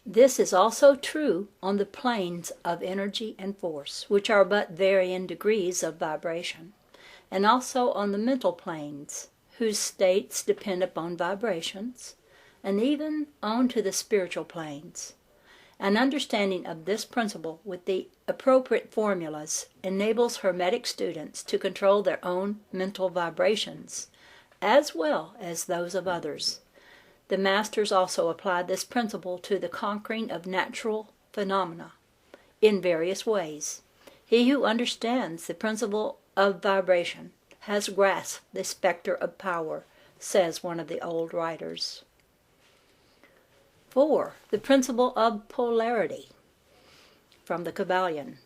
This is also true on the planes of energy and force, which are but varying degrees of vibration, and also on the mental planes, whose states depend upon vibrations, and even on to the spiritual planes. An understanding of this principle with the appropriate formulas enables Hermetic students to control their own mental vibrations, as well as those of others. The Masters also applied this principle to the conquering of natural phenomena in various ways. He who understands the principle of vibration has grasped the specter of power, says one of the old writers. 4. The principle of polarity. From the Kabalion.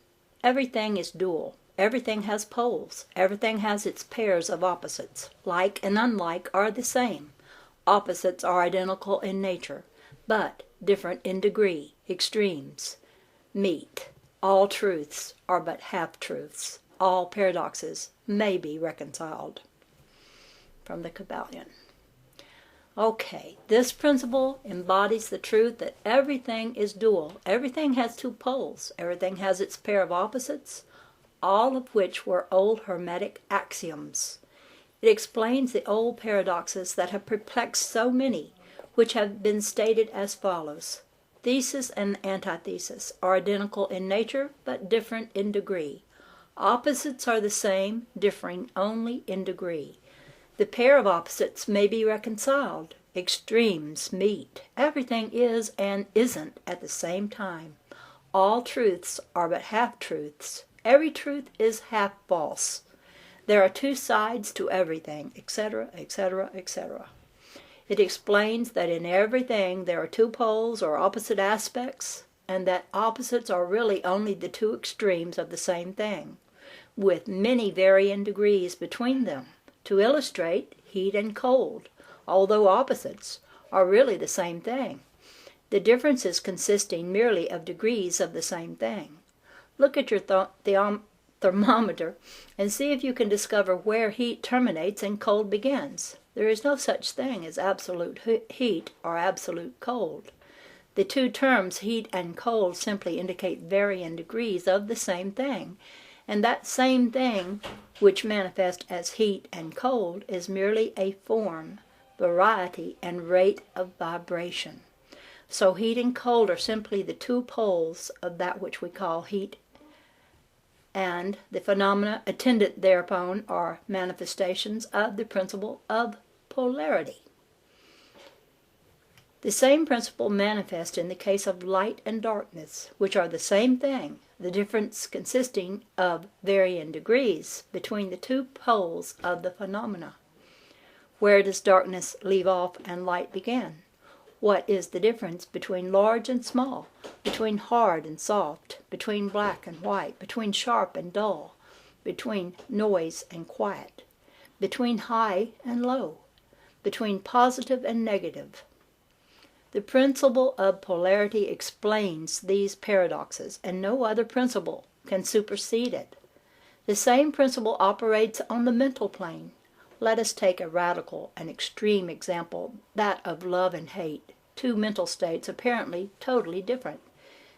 Everything is dual. Everything has poles. Everything has its pairs of opposites. Like and unlike are the same. Opposites are identical in nature, but different in degree, extremes. Meet. All truths are but half-truths. All paradoxes may be reconciled. From the Kabalion. Okay, this principle embodies the truth that everything is dual. Everything has two poles. Everything has its pair of opposites, all of which were old Hermetic axioms. It explains the old paradoxes that have perplexed so many, which have been stated as follows. Thesis and antithesis are identical in nature, but different in degree. Opposites are the same, differing only in degree. The pair of opposites may be reconciled. Extremes meet. Everything is and isn't at the same time. All truths are but half-truths. Every truth is half false. There are two sides to everything, etc., etc., etc. It explains that in everything there are two poles or opposite aspects, and that opposites are really only the two extremes of the same thing, with many varying degrees between them. To illustrate, heat and cold, although opposites, are really the same thing, the differences consisting merely of degrees of the same thing. Look at your thermometer and see if you can discover where heat terminates and cold begins. There is no such thing as absolute heat or absolute cold. The two terms heat and cold simply indicate varying degrees of the same thing, and that same thing which manifests as heat and cold is merely a form, variety, and rate of vibration. So heat and cold are simply the two poles of that which we call heat, and the phenomena attendant thereupon are manifestations of the principle of polarity. The same principle manifests in the case of light and darkness, which are the same thing, the difference consisting of varying degrees between the two poles of the phenomena. Where does darkness leave off and light begin? What is the difference between large and small, between hard and soft, between black and white, between sharp and dull, between noise and quiet, between high and low, between positive and negative? The principle of polarity explains these paradoxes, and no other principle can supersede it. The same principle operates on the mental plane. Let us take a radical and extreme example, that of love and hate, two mental states apparently totally different.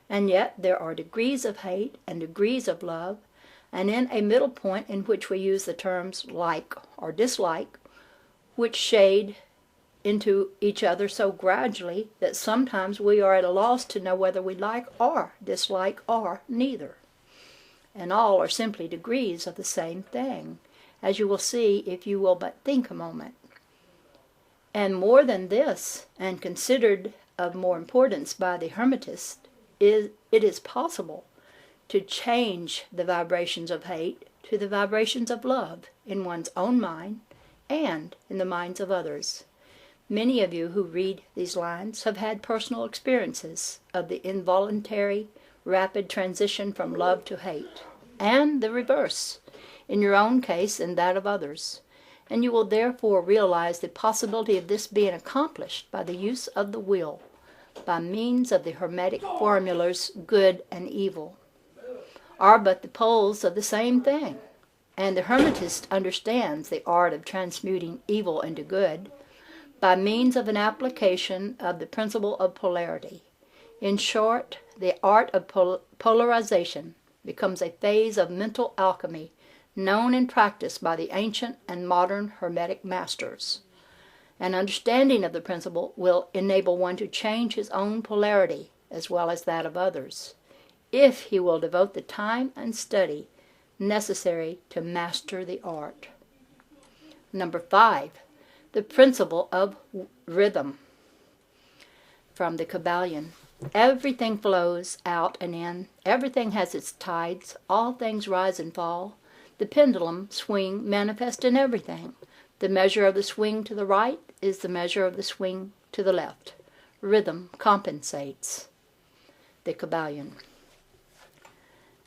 And yet there are degrees of hate and degrees of love, and in a middle point in which we use the terms like or dislike, which shade into each other so gradually that sometimes we are at a loss to know whether we like or dislike or neither. And all are simply degrees of the same thing, as you will see if you will but think a moment. And more than this, and considered of more importance by the Hermetist, it is possible to change the vibrations of hate to the vibrations of love in one's own mind and in the minds of others. Many of you who read these lines have had personal experiences of the involuntary, rapid transition from love to hate, and the reverse, in your own case and that of others, and you will therefore realize the possibility of this being accomplished by the use of the will, by means of the Hermetic formulas good and evil, are but the poles of the same thing, and the Hermetist understands the art of transmuting evil into good by means of an application of the principle of polarity. In short, the art of polarization becomes a phase of mental alchemy known and practiced by the ancient and modern Hermetic masters. An understanding of the principle will enable one to change his own polarity as well as that of others, if he will devote the time and study necessary to master the art. Number 5, the principle of rhythm. From the Kabalion. Everything flows out and in. Everything has its tides. All things rise and fall. The pendulum swing manifest in everything. The measure of the swing to the right is the measure of the swing to the left. Rhythm compensates. The Kabalion.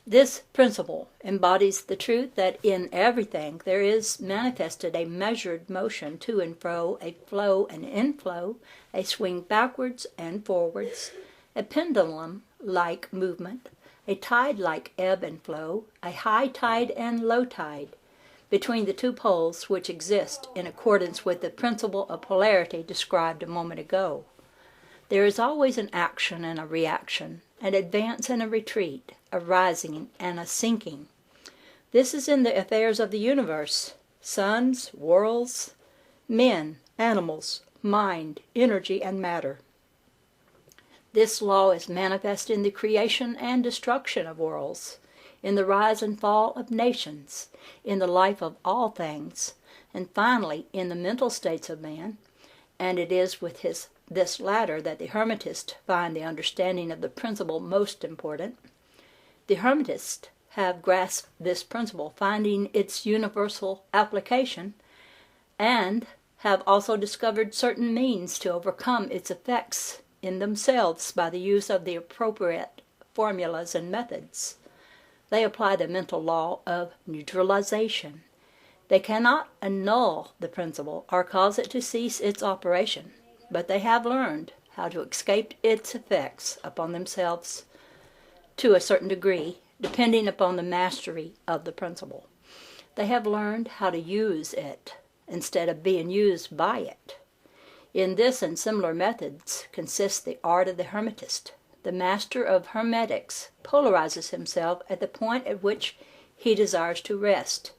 This principle embodies the truth that in everything there is manifested a measured motion to and fro, a flow and inflow, a swing backwards and forwards, a pendulum-like movement, a tide-like ebb and flow, a high tide and low tide, between the two poles which exist in accordance with the principle of polarity described a moment ago. There is always an action and a reaction, an advance and a retreat, a rising and a sinking. This is in the affairs of the universe, suns, worlds, men, animals, mind, energy, and matter. This law is manifest in the creation and destruction of worlds, in the rise and fall of nations, in the life of all things, and finally in the mental states of man, and it is with this latter that the Hermetists find the understanding of the principle most important. The Hermetists have grasped this principle, finding its universal application, and have also discovered certain means to overcome its effects in themselves by the use of the appropriate formulas and methods. They apply the mental law of neutralization. They cannot annul the principle or cause it to cease its operation, but they have learned how to escape its effects upon themselves to a certain degree, depending upon the mastery of the principle. They have learned how to use it instead of being used by it. In this and similar methods consists the art of the Hermetist. The master of Hermetics polarizes himself at the point at which he desires to rest,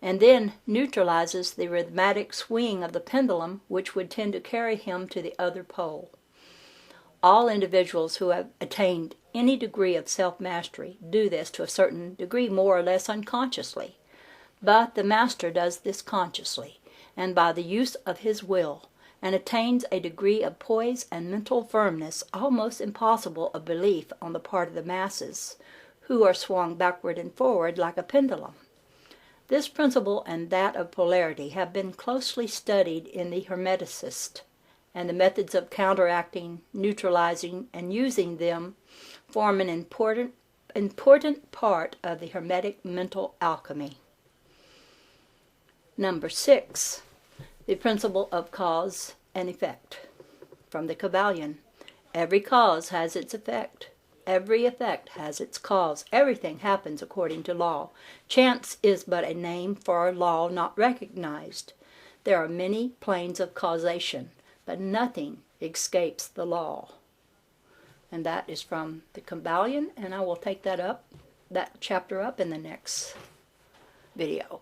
and then neutralizes the rhythmic swing of the pendulum which would tend to carry him to the other pole. All individuals who have attained any degree of self-mastery do this to a certain degree more or less unconsciously, but the master does this consciously, and by the use of his will, and attains a degree of poise and mental firmness almost impossible of belief on the part of the masses, who are swung backward and forward like a pendulum. This principle and that of polarity have been closely studied in the Hermeticists, and the methods of counteracting, neutralizing, and using them form an important part of the Hermetic mental alchemy. Number 6. The principle of cause and effect. From the Kabalion. Every cause has its effect. Every effect has its cause. Everything happens according to law. Chance is but a name for a law not recognized. There are many planes of causation, but nothing escapes the law. And that is from the Kabalion, and I will take that chapter up in the next video.